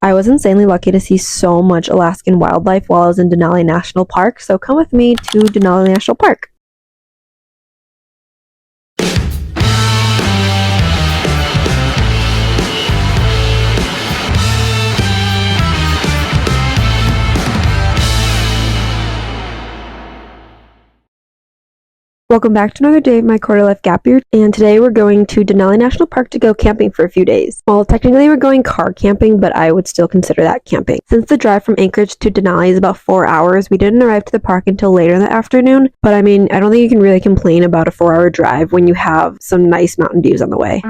I was insanely lucky to see so much Alaskan wildlife while I was in Denali National Park, so come with me to Denali National Park. Welcome back to another day of my quarter life gap year, and today we're going to Denali National Park to go camping for a few days. Well, technically we're going car camping, but I would still consider that camping. Since the drive from Anchorage to Denali is about 4 hours, we didn't arrive to the park until later in the afternoon, but I mean, I don't think you can really complain about a 4-hour drive when you have some nice mountain views on the way.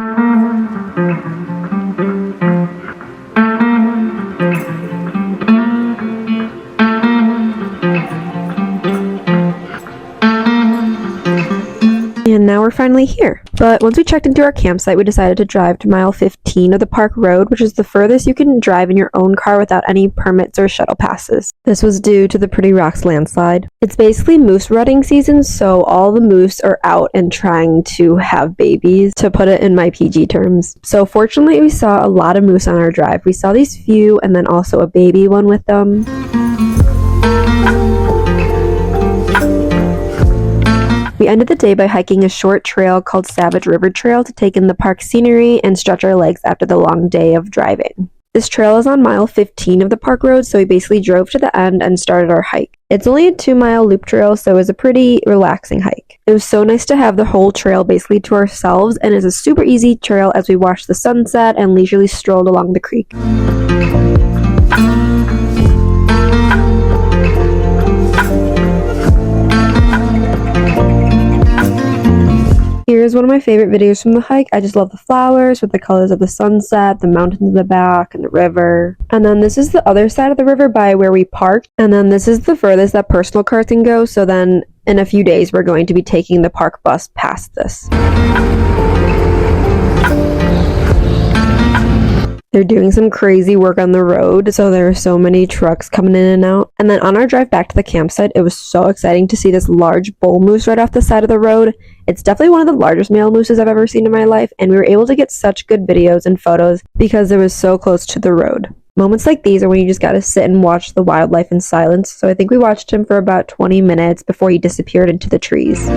And now we're finally here. But once we checked into our campsite, we decided to drive to mile 15 of the park road, which is the furthest you can drive in your own car without any permits or shuttle passes. This was due to the Pretty Rocks landslide. It's basically moose rutting season, so all the moose are out and trying to have babies, to put it in my PG terms. So fortunately, we saw a lot of moose on our drive. We saw these few and then also a baby one with them. We ended the day by hiking a short trail called Savage River Trail to take in the park scenery and stretch our legs after the long day of driving. This trail is on mile 15 of the park road, so we basically drove to the end and started our hike. It's only a 2-mile loop trail, so it was a pretty relaxing hike. It was so nice to have the whole trail basically to ourselves, and it's a super easy trail as we watched the sunset and leisurely strolled along the creek. Here's one of my favorite videos from the hike. I just love the flowers with the colors of the sunset, the mountains in the back, and the river. And then this is the other side of the river by where we parked. And then this is the furthest that personal cars can go. So then in a few days, we're going to be taking the park bus past this. They're doing some crazy work on the road, so there are so many trucks coming in and out. And then on our drive back to the campsite, it was so exciting to see this large bull moose right off the side of the road. It's definitely one of the largest male mooses I've ever seen in my life, and we were able to get such good videos and photos because it was so close to the road. Moments like these are when you just gotta sit and watch the wildlife in silence, so I think we watched him for about 20 minutes before he disappeared into the trees.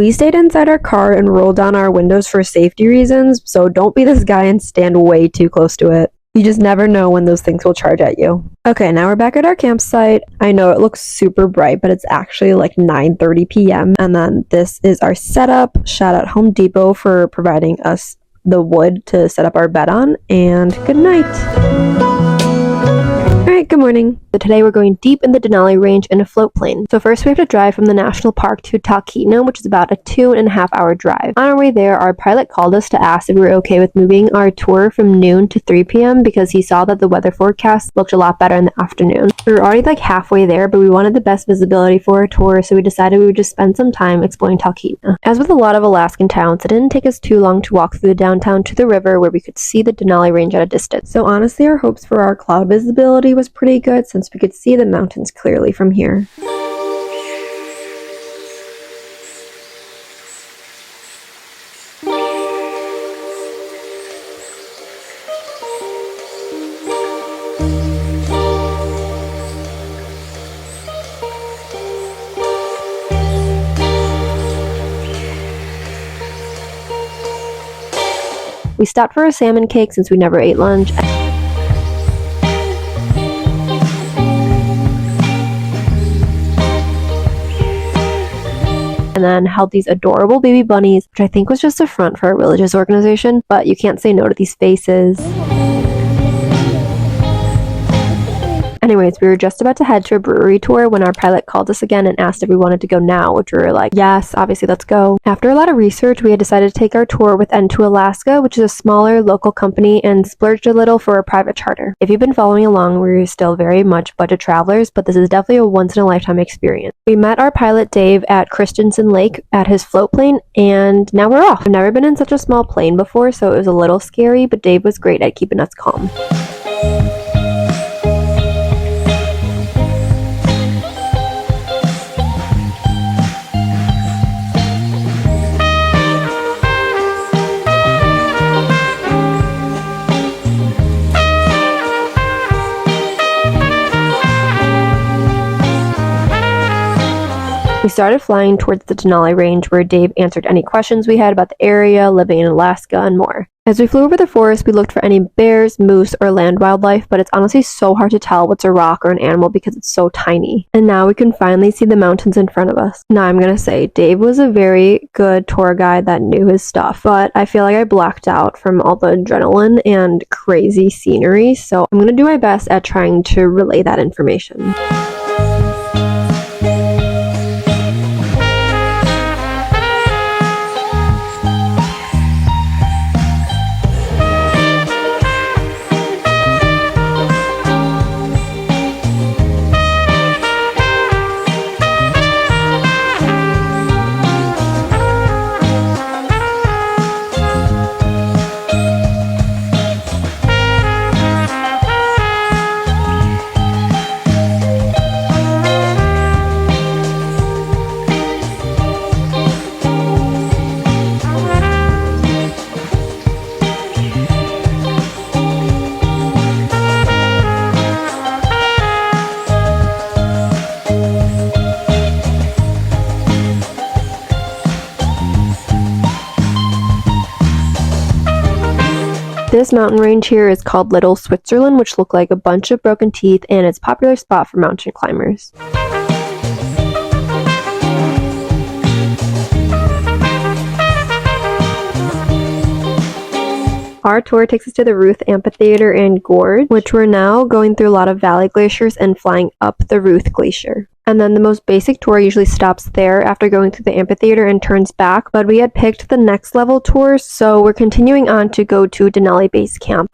We stayed inside our car and rolled down our windows for safety reasons, so don't be this guy and stand way too close to it. You just never know when those things will charge at you. Okay, now we're back at our campsite. I know it looks super bright, but it's actually like 9:30 p.m. And then this is our setup. Shout out Home Depot for providing us the wood to set up our bed on, and good night. Alright, good morning. So today we're going deep in the Denali Range in a float plane. So first we have to drive from the national park to Talkeetna, which is about a 2.5 hour drive. On our way there, our pilot called us to ask if we were okay with moving our tour from noon to 3 p.m. because he saw that the weather forecast looked a lot better in the afternoon. We were already like halfway there, but we wanted the best visibility for our tour, so we decided we would just spend some time exploring Talkeetna. As with a lot of Alaskan towns, it didn't take us too long to walk through the downtown to the river where we could see the Denali Range at a distance. So honestly, our hopes for our cloud visibility was pretty good since we could see the mountains clearly from here. We stopped for a salmon cake since we never ate lunch. And then held these adorable baby bunnies, which I think was just a front for a religious organization, but you can't say no to these faces. Anyways, we were just about to head to a brewery tour when our pilot called us again and asked if we wanted to go now, which we were like, yes, obviously, let's go. After a lot of research, we had decided to take our tour with N2 Alaska, which is a smaller local company, and splurged a little for a private charter. If you've been following along, we're still very much budget travelers, but this is definitely a once-in-a-lifetime experience. We met our pilot Dave at Christensen Lake at his float plane, and now we're off. I've never been in such a small plane before, so it was a little scary, but Dave was great at keeping us calm. We started flying towards the Denali Range, where Dave answered any questions we had about the area, living in Alaska, and more. As we flew over the forest, we looked for any bears, moose, or land wildlife, but it's honestly so hard to tell what's a rock or an animal because it's so tiny. And now we can finally see the mountains in front of us. Now I'm gonna say, Dave was a very good tour guide that knew his stuff, but I feel like I blacked out from all the adrenaline and crazy scenery, so I'm gonna do my best at trying to relay that information. This mountain range here is called Little Switzerland, which look like a bunch of broken teeth, and it's a popular spot for mountain climbers. Our tour takes us to the Ruth Amphitheater and Gorge, which we're now going through a lot of valley glaciers and flying up the Ruth Glacier. And then the most basic tour usually stops there after going through the amphitheater and turns back, but we had picked the next level tour, so we're continuing on to go to Denali Base Camp.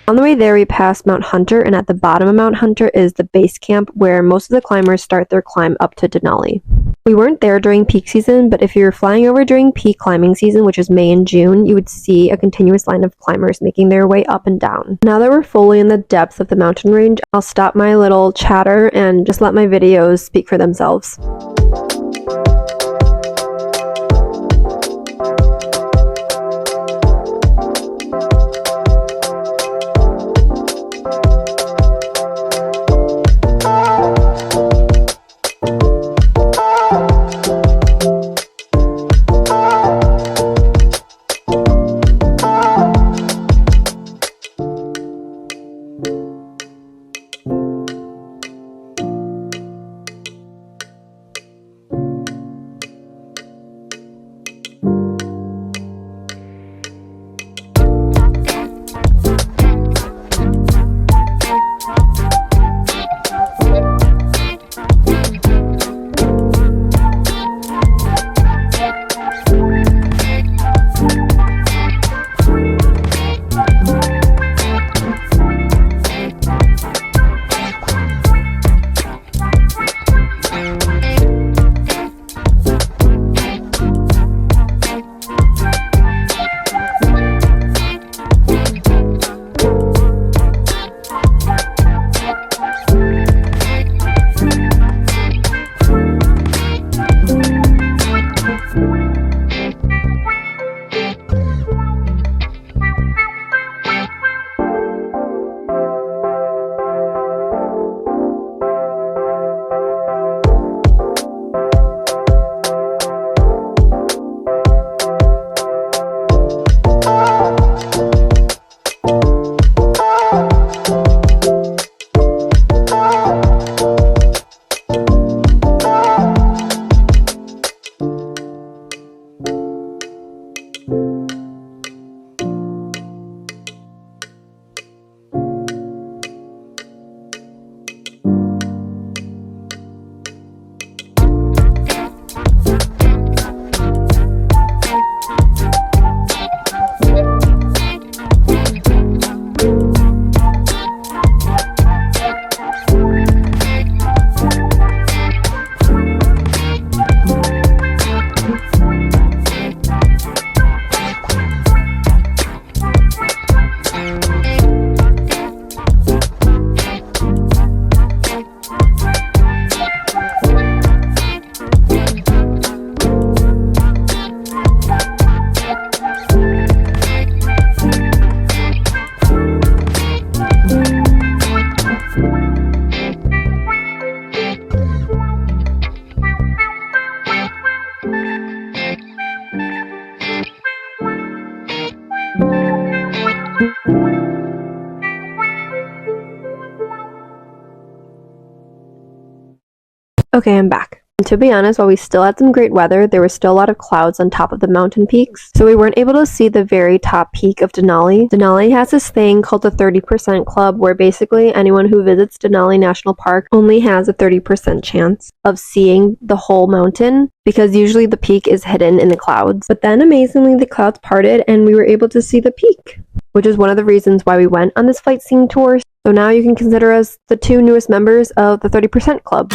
On the way there, we passed Mount Hunter, and at the bottom of Mount Hunter is the base camp where most of the climbers start their climb up to Denali. We weren't there during peak season, but if you're flying over during peak climbing season, which is May and June, you would see a continuous line of climbers making their way up and down. Now that we're fully in the depths of the mountain range, I'll stop my little chatter and just let my videos speak for themselves. Okay, I'm back. And to be honest, while we still had some great weather, there was still a lot of clouds on top of the mountain peaks, so we weren't able to see the very top peak of Denali. Denali has this thing called the 30% Club, where basically anyone who visits Denali National Park only has a 30% chance of seeing the whole mountain, because usually the peak is hidden in the clouds. But then amazingly, the clouds parted and we were able to see the peak, which is one of the reasons why we went on this Flightseeing tour. So now you can consider us the 2 newest members of the 30% Club.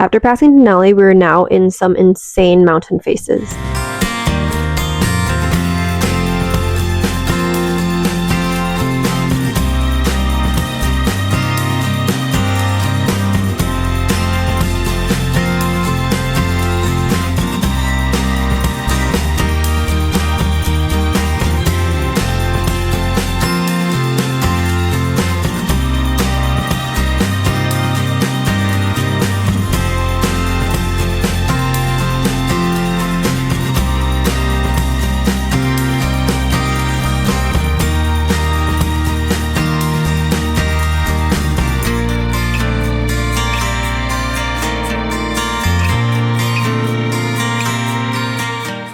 After passing Denali, we were now in some insane mountain faces.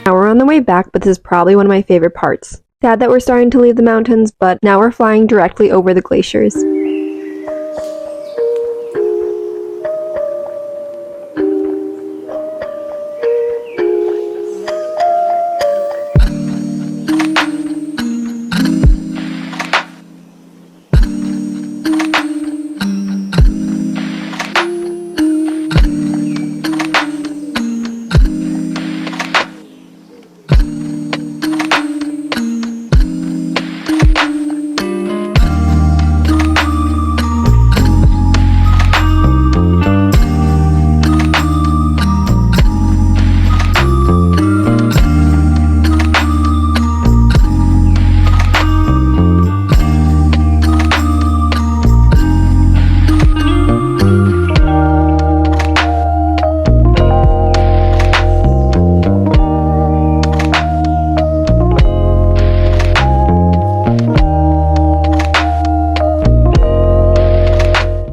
Now we're on the way back, but this is probably one of my favorite parts. Sad that we're starting to leave the mountains, but now we're flying directly over the glaciers.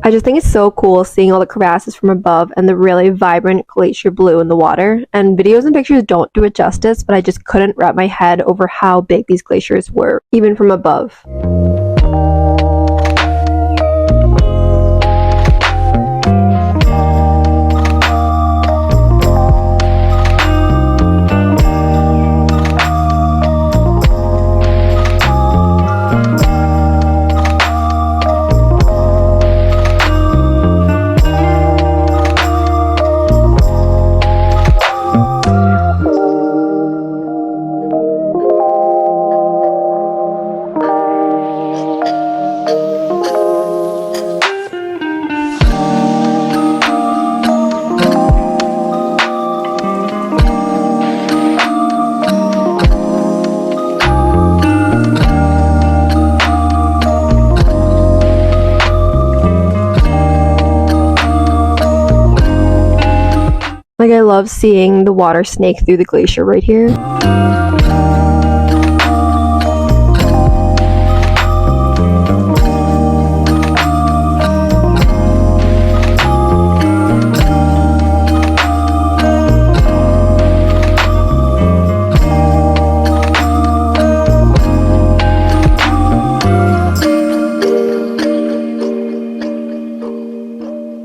I just think it's so cool seeing all the crevasses from above and the really vibrant glacier blue in the water. And videos and pictures don't do it justice, but I just couldn't wrap my head over how big these glaciers were, even from above. Like, I love seeing the water snake through the glacier right here.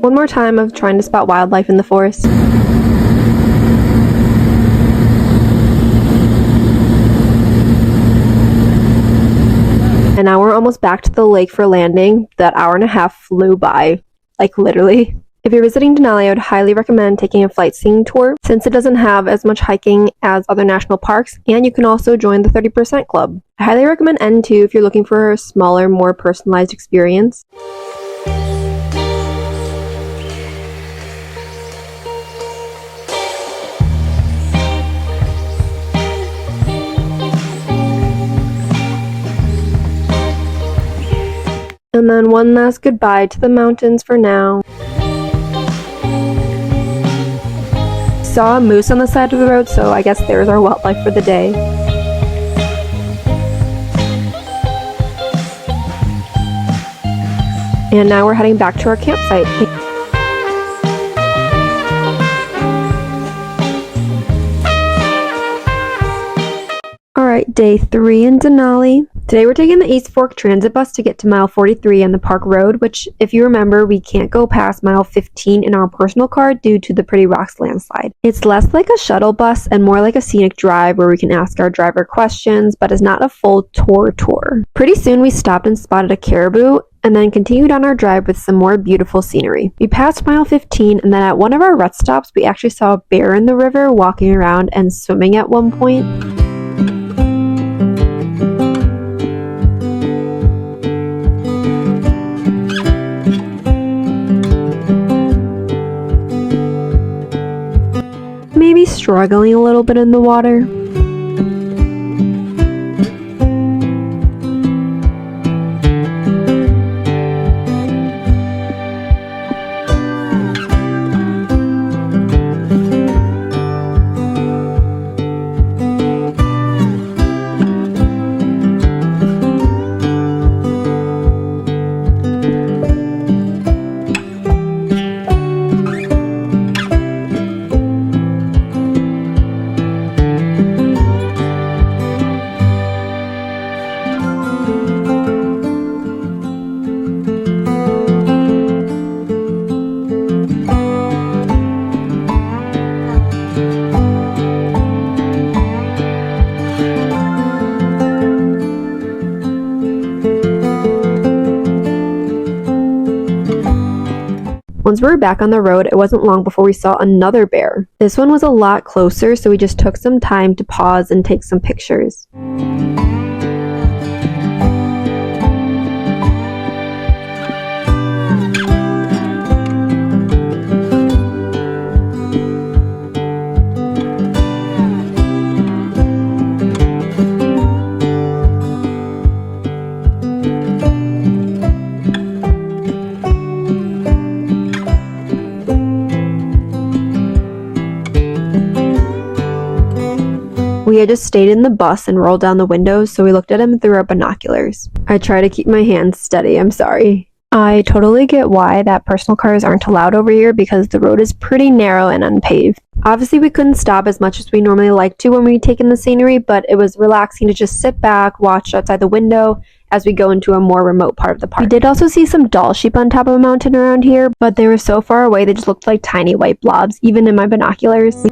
One more time of trying to spot wildlife in the forest. And now we're almost back to the lake for landing. That hour and a half flew by, like literally. If you're visiting Denali, I would highly recommend taking a Flightseeing tour since it doesn't have as much hiking as other national parks, and you can also join the 30% club. I highly recommend N2 if you're looking for a smaller, more personalized experience. And then one last goodbye to the mountains for now. Saw a moose on the side of the road, so I guess there's our wildlife for the day. And now we're heading back to our campsite. Alright, day 3 in Denali. Today we're taking the East Fork Transit Bus to get to mile 43 on the park road, which, if you remember, we can't go past mile 15 in our personal car due to the Pretty Rocks landslide. It's less like a shuttle bus and more like a scenic drive where we can ask our driver questions, but it's not a full tour. Pretty soon we stopped and spotted a caribou, and then continued on our drive with some more beautiful scenery. We passed mile 15, and then at one of our rest stops, we actually saw a bear in the river walking around and swimming at one point. Maybe struggling a little bit in the water. Once we were back on the road, it wasn't long before we saw another bear. This one was a lot closer, so we just took some time to pause and take some pictures. We had just stayed in the bus and rolled down the windows, so we looked at him through our binoculars. I try to keep my hands steady, I'm sorry. I totally get why that personal cars aren't allowed over here because the road is pretty narrow and unpaved. Obviously, we couldn't stop as much as we normally like to when we take in the scenery, but it was relaxing to just sit back, watch outside the window as we go into a more remote part of the park. We did also see some doll sheep on top of a mountain around here, but they were so far away they just looked like tiny white blobs, even in my binoculars.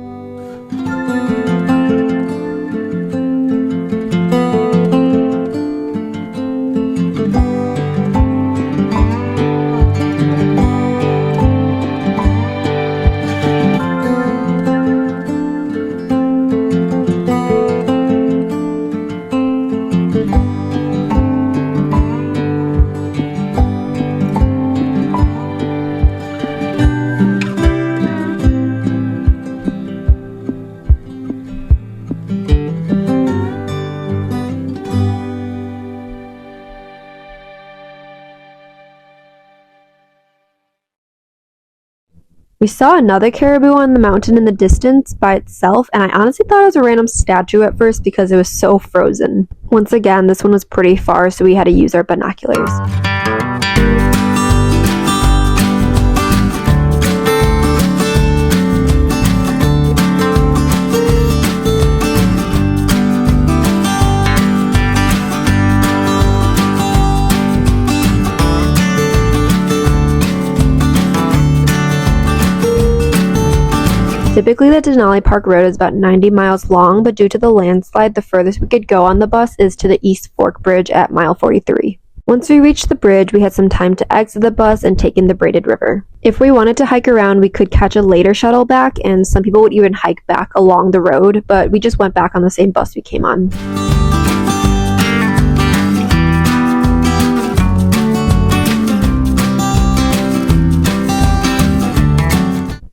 We saw another caribou on the mountain in the distance by itself, and I honestly thought it was a random statue at first because it was so frozen. Once again, this one was pretty far, so we had to use our binoculars. Typically, the Denali Park Road is about 90 miles long, but due to the landslide, the furthest we could go on the bus is to the East Fork Bridge at mile 43. Once we reached the bridge, we had some time to exit the bus and take in the braided river. If we wanted to hike around, we could catch a later shuttle back, and some people would even hike back along the road, but we just went back on the same bus we came on.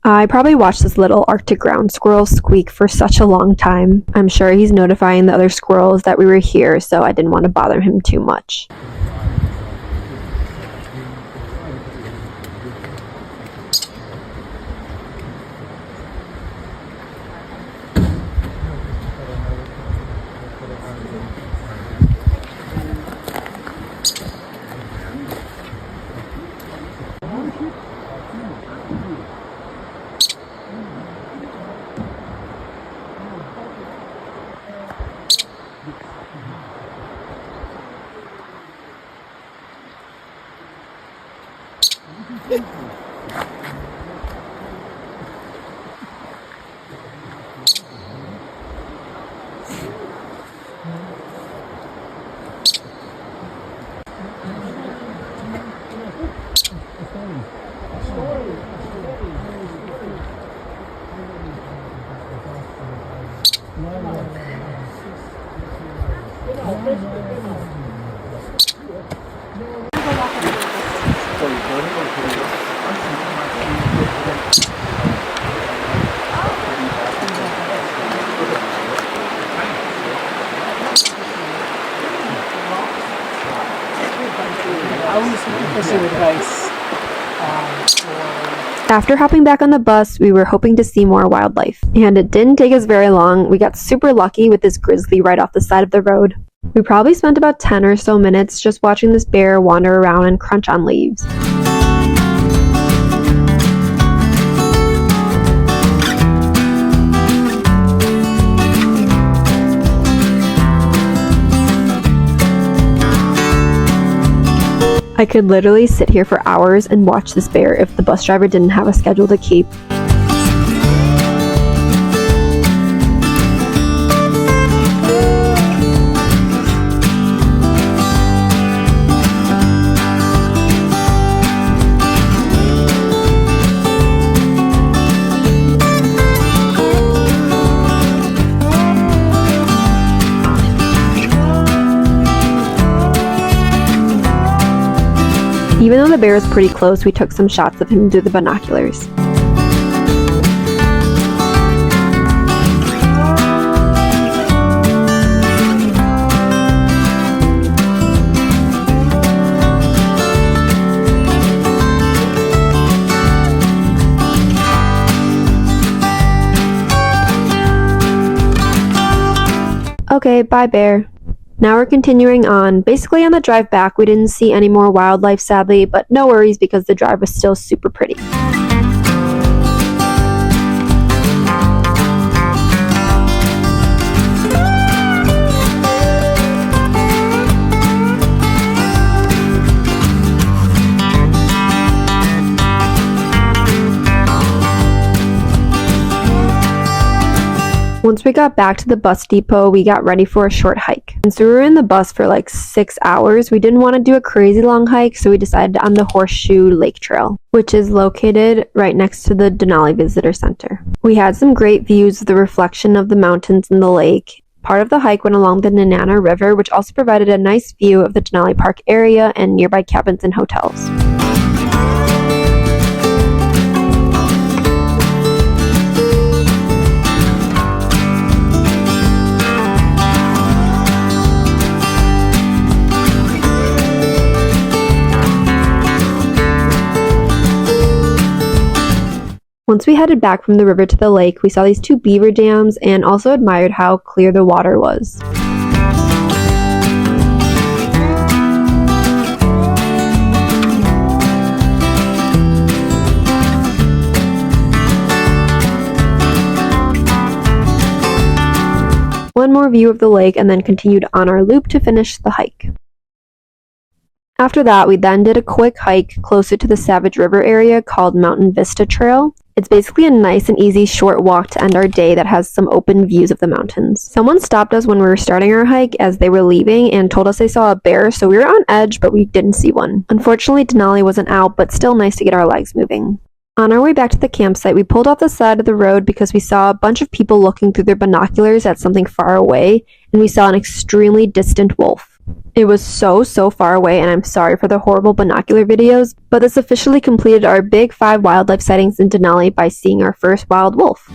I probably watched this little Arctic ground squirrel squeak for such a long time. I'm sure he's notifying the other squirrels that we were here, so I didn't want to bother him too much. After hopping back on the bus, we were hoping to see more wildlife, and it didn't take us very long. We got super lucky with this grizzly right off the side of the road. We probably spent about 10 or so minutes just watching this bear wander around and crunch on leaves. I could literally sit here for hours and watch this bear if the bus driver didn't have a schedule to keep. Even though the bear was pretty close, we took some shots of him through the binoculars. Okay, bye bear. Now we're continuing on. Basically on the drive back, we didn't see any more wildlife sadly, but no worries because the drive was still super pretty. Once we got back to the bus depot, we got ready for a short hike. And so we were in the bus for like 6 hours. We didn't want to do a crazy long hike, so we decided on the Horseshoe Lake Trail, which is located right next to the Denali Visitor Center. We had some great views of the reflection of the mountains in the lake. Part of the hike went along the Nenana River, which also provided a nice view of the Denali Park area and nearby cabins and hotels. Once we headed back from the river to the lake, we saw these 2 beaver dams and also admired how clear the water was. One more view of the lake and then continued on our loop to finish the hike. After that, we then did a quick hike closer to the Savage River area called Mountain Vista Trail. It's basically a nice and easy short walk to end our day that has some open views of the mountains. Someone stopped us when we were starting our hike as they were leaving and told us they saw a bear, so we were on edge, but we didn't see one. Unfortunately, Denali wasn't out, but still nice to get our legs moving. On our way back to the campsite, we pulled off the side of the road because we saw a bunch of people looking through their binoculars at something far away, and we saw an extremely distant wolf. It was so far away, and I'm sorry for the horrible binocular videos, but this officially completed our big 5 wildlife sightings in Denali by seeing our first wild wolf.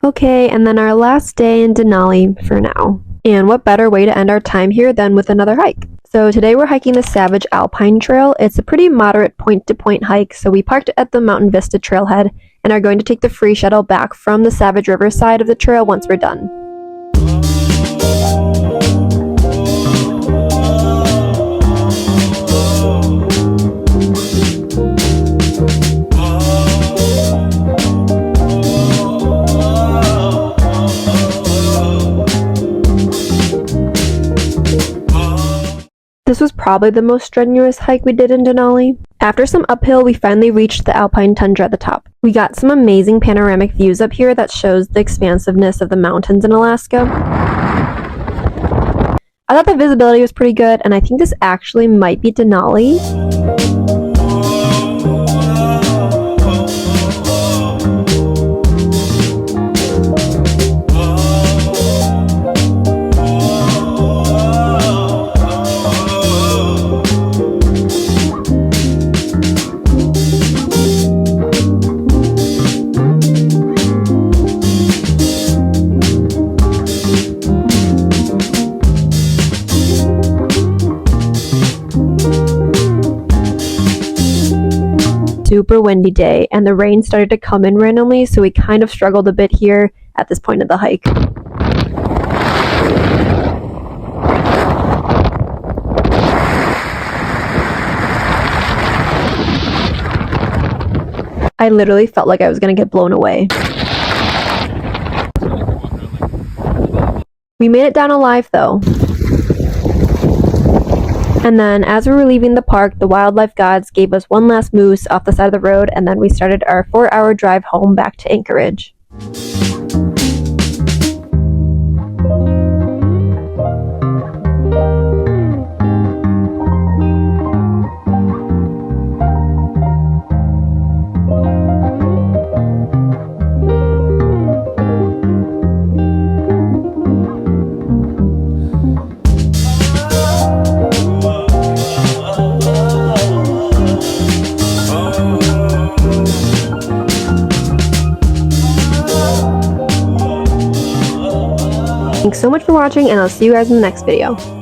Okay, and then our last day in Denali for now. And what better way to end our time here than with another hike? So today we're hiking the Savage Alpine Trail. It's a pretty moderate point-to-point hike, so we parked at the Mountain Vista trailhead and are going to take the free shuttle back from the Savage River side of the trail once we're done. This was probably the most strenuous hike we did in Denali. After some uphill, we finally reached the Alpine tundra at the top. We got some amazing panoramic views up here that shows the expansiveness of the mountains in Alaska. I thought the visibility was pretty good, and I think this actually might be Denali. super windy day, and the rain started to come in randomly, so we kind of struggled a bit here at this point of the hike. I literally felt like I was going to get blown away. We made it down alive though. And then as we were leaving the park, the wildlife gods gave us one last moose off the side of the road, and then we started our 4-hour drive home back to Anchorage. Thanks so much for watching, and I'll see you guys in the next video.